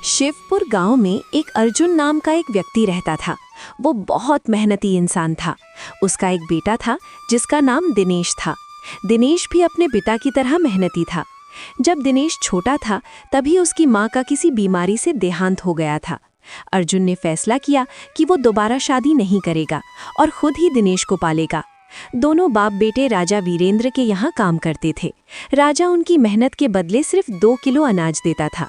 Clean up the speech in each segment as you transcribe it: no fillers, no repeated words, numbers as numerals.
शिवपुर गांव में एक अर्जुन नाम का एक व्यक्ति रहता था। वो बहुत मेहनती इंसान था। उसका एक बेटा था जिसका नाम दिनेश था। दिनेश भी अपने पिता की तरह मेहनती था। जब दिनेश छोटा था तभी उसकी माँ का किसी बीमारी से देहांत हो गया था। अर्जुन ने फैसला किया कि वो दोबारा शादी नहीं करेगा और खुद ही दिनेश को पालेगा। दोनों बाप बेटे राजा वीरेंद्र के यहाँ काम करते थे। राजा उनकी मेहनत के बदले सिर्फ 2 किलो अनाज देता था।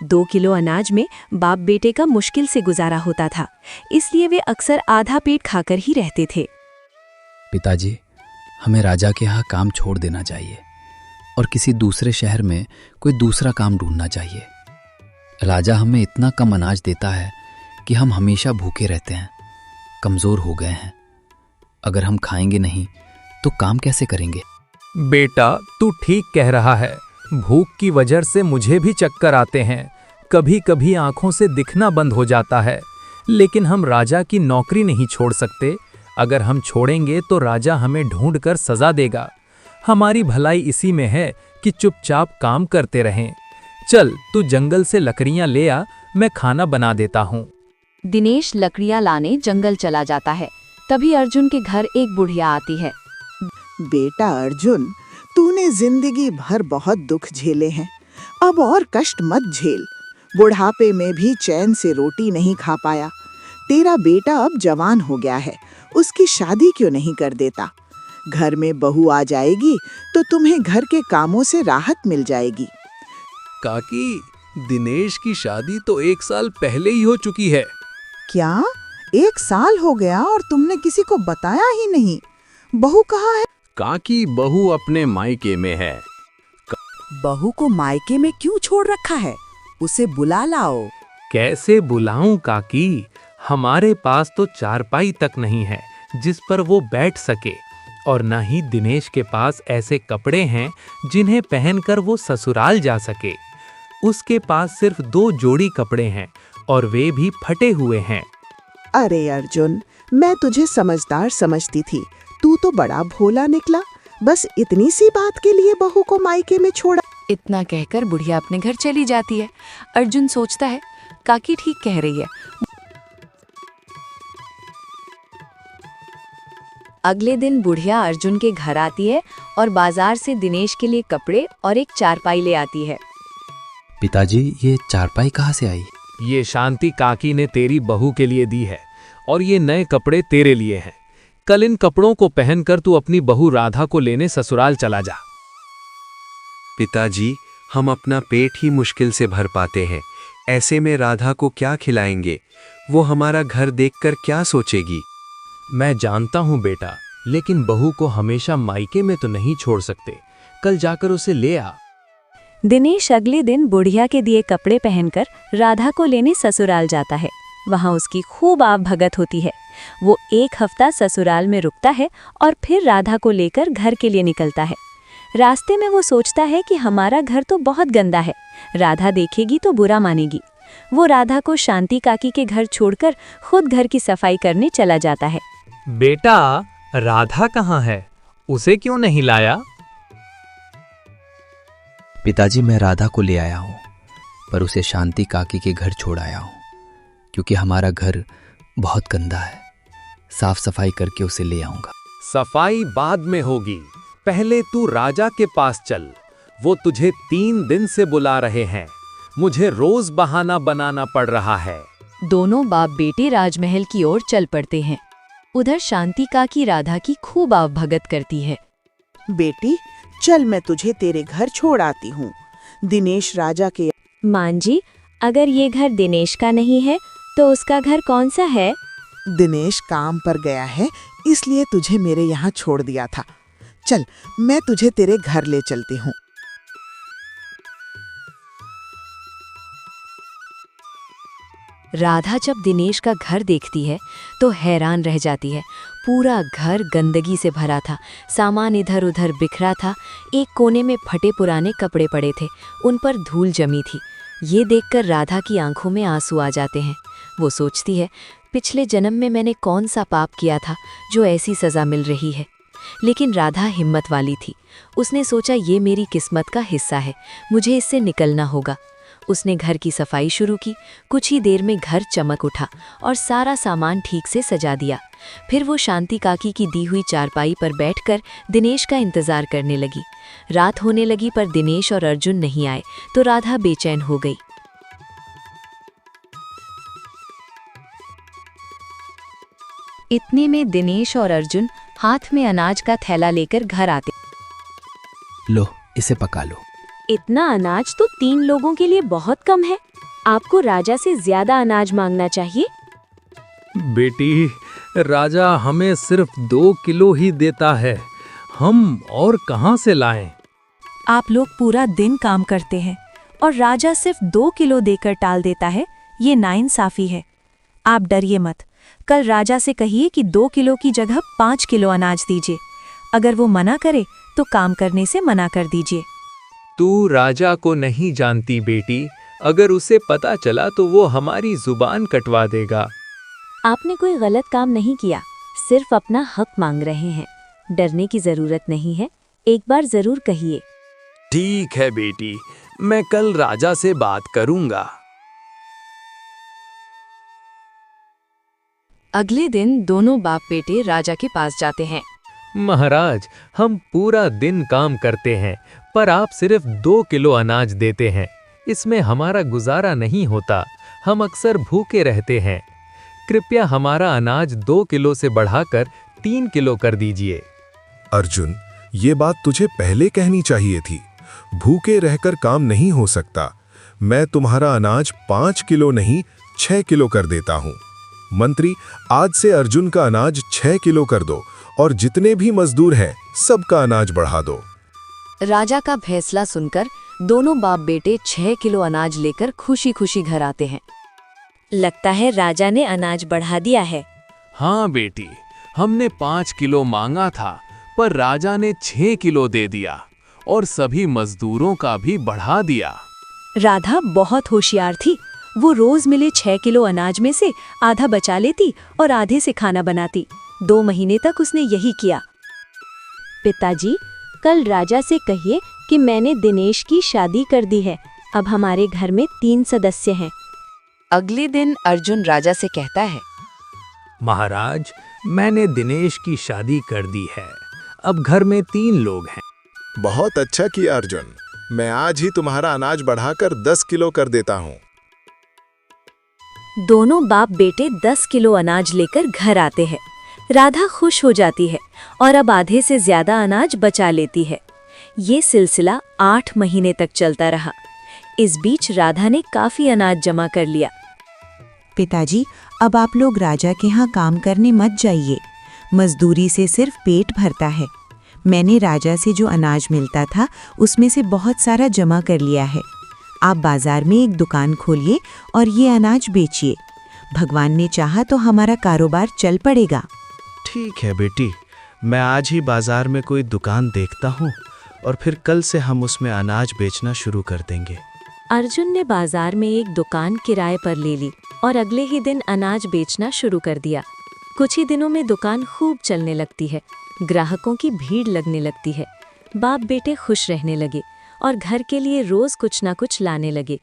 2 किलो अनाज में बाप बेटे का मुश्किल से गुजारा होता था, इसलिए वे अक्सर आधा पेट खाकर ही रहते थे। पिताजी, हमें राजा के यहाँ काम छोड़ देना चाहिए और किसी दूसरे शहर में कोई दूसरा काम ढूंढना चाहिए। राजा हमें इतना कम अनाज देता है कि हम हमेशा भूखे रहते हैं, कमज़ोर हो गए हैं। अगर हम खाएंगे नहीं तो काम कैसे करेंगे? बेटा, तू ठीक कह रहा है। भूख की वजह से मुझे भी चक्कर आते हैं। कभी कभी आंखों से दिखना बंद हो जाता है। लेकिन हम राजा की नौकरी नहीं छोड़ सकते। अगर हम छोड़ेंगे तो राजा हमें ढूंढ कर सजा देगा। हमारी भलाई इसी में है कि चुपचाप काम करते रहें। चल, तू जंगल से लकड़ियां ले आ, मैं खाना बना देता हूँ। दिनेश लकड़ियां लाने जंगल चला जाता है। तभी अर्जुन के घर एक बुढ़िया आती है। बेटा अर्जुन, तूने जिंदगी भर बहुत दुख झेले हैं, अब और कष्ट मत झेल। बुढ़ापे में भी चैन से रोटी नहीं खा पाया। तेरा बेटा अब जवान हो गया है, उसकी शादी क्यों नहीं कर देता? घर में बहू आ जाएगी तो तुम्हें घर के कामों से राहत मिल जाएगी। काकी, दिनेश की शादी तो 1 साल पहले ही हो चुकी है। क्या 1 साल हो गया और तुमने किसी को बताया ही नहीं? बहू कहाँ है? काकी, बहू अपने मायके में है। बहू को मायके में क्यों छोड़ रखा है? उसे बुला लाओ। कैसे बुलाऊं काकी? हमारे पास तो चारपाई तक नहीं है जिस पर वो बैठ सके, और न ही दिनेश के पास ऐसे कपड़े हैं जिन्हें पहनकर वो ससुराल जा सके। उसके पास सिर्फ 2 जोड़ी कपड़े हैं और वे भी फटे हुए हैं। अरे अर्जुन, मैं तुझे समझदार समझती थी, तू तो बड़ा भोला निकला। बस इतनी सी बात के लिए बहू को मायके में छोड़ा। इतना कहकर बुढ़िया अपने घर चली जाती है। अर्जुन सोचता है, काकी ठीक कह रही है। अगले दिन बुढ़िया अर्जुन के घर आती है और बाजार से दिनेश के लिए कपड़े और एक चारपाई ले आती है। पिताजी, ये चारपाई कहाँ से आई? ये शांति काकी ने तेरी बहू के लिए दी है और ये नए कपड़े तेरे लिए हैं। कल इन कपड़ों को पहनकर तू अपनी बहू राधा को लेने ससुराल चला जा। पिताजी, हम अपना पेट ही मुश्किल से भर पाते हैं, ऐसे में राधा को क्या खिलाएंगे? वो हमारा घर देखकर क्या सोचेगी? मैं जानता हूँ बेटा, लेकिन बहू को हमेशा मायके में तो नहीं छोड़ सकते। कल जाकर उसे ले आ। दिनेश अगले दिन बुढ़िया के दिए कपड़े पहनकर राधा को लेने ससुराल जाता है। वहाँ उसकी खूब आवभगत होती है। वो 1 हफ्ता ससुराल में रुकता है और फिर राधा को लेकर घर के लिए निकलता है। रास्ते में वो सोचता है कि हमारा घर तो बहुत गंदा है, राधा देखेगी तो बुरा मानेगी। वो राधा को शांति काकी के घर छोड़कर खुद घर की सफाई करने चला जाता है। बेटा, राधा कहाँ है? उसे क्यों नहीं लाया? पिताजी, मैं राधा को ले आया हूँ, पर उसे शांति काकी के घर छोड़ आया हूँ, क्योंकि हमारा घर बहुत गंदा है। साफ सफाई करके उसे ले आऊंगा। सफाई बाद में होगी, पहले तू राजा के पास चल। वो तुझे 3 दिन से बुला रहे हैं। मुझे रोज बहाना बनाना पड़ रहा है। दोनों बाप बेटे राजमहल की ओर चल पड़ते हैं। उधर शांति काकी राधा की खूब आवभगत करती है। बेटी, चल मैं तुझे तेरे घर छोड़ आती हूँ। दिनेश राजा के। मान जी, अगर ये घर दिनेश का नहीं है तो उसका घर कौन सा है? दिनेश काम पर गया है, इसलिए तुझे मेरे यहाँ छोड़ दिया था। चल, मैं तुझे तेरे घर ले चलती हूँ। राधा जब दिनेश का घर देखती है तो हैरान रह जाती है। पूरा घर गंदगी से भरा था, सामान इधर उधर बिखरा था। एक कोने में फटे पुराने कपड़े पड़े थे, उन पर धूल जमी थी। ये देखकर राधा की आंखों में आंसू आ जाते हैं। वो सोचती है, पिछले जन्म में मैंने कौन सा पाप किया था जो ऐसी सज़ा मिल रही है। लेकिन राधा हिम्मत वाली थी। उसने सोचा, ये मेरी किस्मत का हिस्सा है, मुझे इससे निकलना होगा। उसने घर की सफाई शुरू की। कुछ ही देर में घर चमक उठा और सारा सामान ठीक से सजा दिया। फिर वो शांति काकी की दी हुई चारपाई पर बैठकर दिनेश का इंतजार करने लगी। रात होने लगी पर दिनेश और अर्जुन नहीं आए तो राधा बेचैन हो गई। इतने में दिनेश और अर्जुन हाथ में अनाज का थैला लेकर घर आते। लो, इसे पका लो। इतना अनाज तो 3 लोगों के लिए बहुत कम है। आपको राजा से ज्यादा अनाज मांगना चाहिए। बेटी, राजा हमें सिर्फ 2 किलो ही देता है, हम और कहाँ से लाएं? आप लोग पूरा दिन काम करते हैं और राजा सिर्फ 2 किलो देकर टाल देता है, ये नाइंसाफी है। आप डरिए मत, कल राजा से कहिए कि 2 किलो की जगह 5 किलो अनाज दीजिए। अगर वो मना करे तो काम करने से मना कर दीजिए। तू राजा को नहीं जानती बेटी, अगर उसे पता चला तो वो हमारी जुबान कटवा देगा। आपने कोई गलत काम नहीं किया, सिर्फ अपना हक मांग रहे हैं। डरने की जरूरत नहीं है, एक बार जरूर कहिए। ठीक है बेटी, मैं कल राजा से बात करूंगा। अगले दिन दोनों बाप बेटे राजा के पास जाते हैं। महाराज, हम पूरा दिन काम करते हैं पर आप सिर्फ 2 किलो अनाज देते हैं, इसमें हमारा गुजारा नहीं होता, हम अक्सर भूखे रहते हैं। कृपया हमारा अनाज 2 किलो से बढ़ाकर 3 किलो कर दीजिए। अर्जुन, ये बात तुझे पहले कहनी चाहिए थी। भूखे रहकर काम नहीं हो सकता। मैं तुम्हारा अनाज 5 किलो नहीं 6 किलो कर देता हूँ। मंत्री, आज से अर्जुन का अनाज 6 किलो कर दो और जितने भी मजदूर हैं सबका अनाज बढ़ा दो। राजा का फैसला सुनकर दोनों बाप बेटे 6 किलो अनाज लेकर खुशी खुशी घर आते हैं। लगता है राजा ने अनाज बढ़ा दिया है। हाँ बेटी, हमने 5 किलो मांगा था पर राजा ने 6 किलो दे दिया और सभी मजदूरों का भी बढ़ा दिया। राधा बहुत होशियार थी। वो रोज मिले 6 किलो अनाज में से आधा बचा लेती और आधे से खाना बनाती। 2 महीने तक उसने यही किया। पिताजी, कल राजा से कहिए कि मैंने दिनेश की शादी कर दी है। अब हमारे घर में 3 सदस्य हैं। अगले दिन अर्जुन राजा से कहता है, महाराज, मैंने दिनेश की शादी कर दी है, अब घर में 3 लोग हैं। बहुत अच्छा किया अर्जुन, मैं आज ही तुम्हारा अनाज बढ़ाकर 10 किलो कर देता हूँ। दोनों बाप बेटे 10 किलो अनाज लेकर घर आते हैं। राधा खुश हो जाती है और अब आधे से ज्यादा अनाज बचा लेती है। ये सिलसिला 8 महीने तक चलता रहा। इस बीच राधा ने काफी अनाज जमा कर लिया। पिताजी, अब आप लोग राजा के यहाँ काम करने मत जाइए। मजदूरी से सिर्फ पेट भरता है। मैंने राजा से जो अनाज मिलता था उसमें से बहुत सारा जमा कर लिया है। आप बाजार में एक दुकान खोलिए और ये अनाज बेचिए। भगवान ने चाहा तो हमारा कारोबार चल पड़ेगा। ठीक है बेटी, मैं आज ही बाजार में कोई दुकान देखता हूँ और फिर कल से हम उसमें अनाज बेचना शुरू कर देंगे। अर्जुन ने बाजार में एक दुकान किराए पर ले ली और अगले ही दिन अनाज बेचना शुरू कर दिया। कुछ ही दिनों में दुकान खूब चलने लगती है। ग्राहकों की भीड़ लगने लगती है। बाप बेटे खुश रहने लगे और घर के लिए रोज कुछ ना कुछ लाने लगे।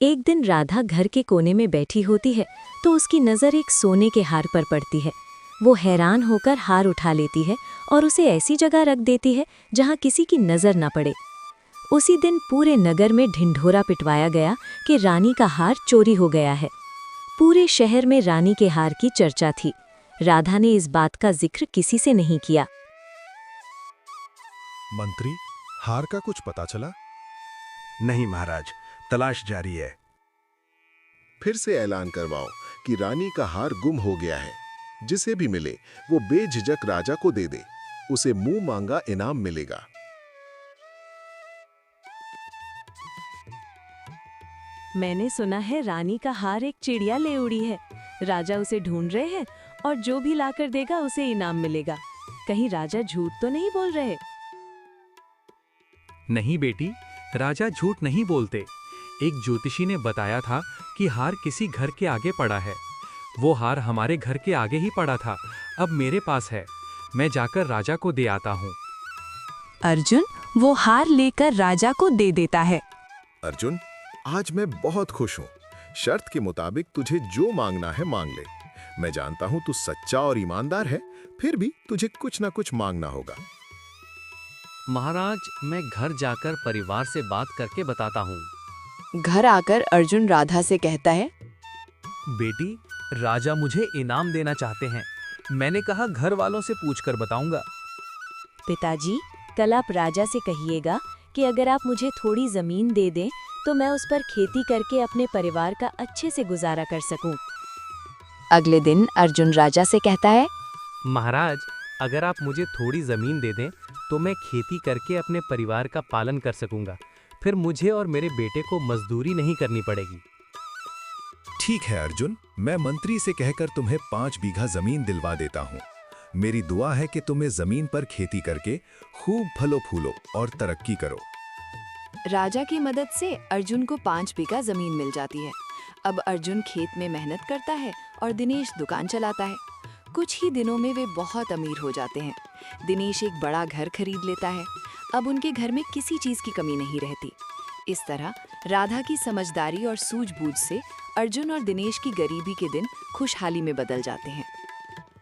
एक दिन राधा घर के कोने में बैठी होती है तो उसकी नज़र एक सोने के हार पर पड़ती है। वो हैरान होकर हार उठा लेती है और उसे ऐसी जगह रख देती है जहाँ किसी की नज़र न पड़े। उसी दिन पूरे नगर में ढिंढोरा पिटवाया गया कि रानी का हार चोरी हो गया है। पूरे शहर में रानी के हार की चर्चा थी। राधा ने इस बात का जिक्र किसी से नहीं किया। मंत्री, हार का कुछ पता चला? नहीं महाराज, तलाश जारी है। फिर से ऐलान करवाओ कि रानी का हार गुम हो गया है। जिसे भी मिले वो बेझिझक राजा को दे दे। उसे मुंह मांगा इनाम मिलेगा। मैंने सुना है रानी का हार एक चिड़िया ले उड़ी है। राजा उसे ढूंढ रहे हैं और जो भी लाकर देगा उसे इनाम मिलेगा। कहीं राजा झूठ तो नहीं बोल रहे? नहीं बेटी, राजा झूठ नहीं बोलते। एक ज्योतिषी ने बताया था कि हार किसी घर के आगे पड़ा है। वो हार हमारे घर के आगे ही पड़ा था, अब मेरे पास है। मैं जाकर राजा को दे आता हूँ। अर्जुन वो हार लेकर राजा को दे देता है। अर्जुन, आज मैं बहुत खुश हूँ। शर्त के मुताबिक तुझे जो मांगना है मांग ले। मैं जानता हूँ तू सच्चा और ईमानदार है, फिर भी तुझे कुछ ना कुछ मांगना होगा। महाराज, मैं घर जाकर परिवार से बात करके बताता हूँ। घर आकर अर्जुन राधा से कहता है, बेटी, राजा मुझे इनाम देना चाहते हैं। मैंने कहा घर वालों से पूछकर बताऊंगा। पिताजी, कल आप राजा से कहिएगा कि अगर आप मुझे थोड़ी जमीन दे दें तो मैं उस पर खेती करके अपने परिवार का अच्छे से गुजारा कर सकूं। अगले दिन अर्जुन राजा से कहता है, महाराज, अगर आप मुझे थोड़ी जमीन दे दें तो मैं खेती करके अपने परिवार का पालन कर सकूंगा। फिर मुझे और मेरे बेटे को मजदूरी नहीं करनी पड़ेगी। ठीक है अर्जुन, मैं मंत्री से कहकर तुम्हें 5 बीघा जमीन दिलवा देता हूँ। मेरी दुआ है कि तुम्हें जमीन पर खेती करके खूब फलो फूलो और तरक्की करो। राजा की मदद से अर्जुन को 5 बीघा जमीन मिल जाती है। अब अर्जुन खेत में मेहनत करता है और दिनेश दुकान चलाता है। कुछ ही दिनों में वे बहुत अमीर हो जाते हैं। दिनेश एक बड़ा घर खरीद लेता है। अब उनके घर में किसी चीज की कमी नहीं रहती। इस तरह राधा की समझदारी और सूझबूझ से अर्जुन और दिनेश की गरीबी के दिन खुशहाली में बदल जाते हैं।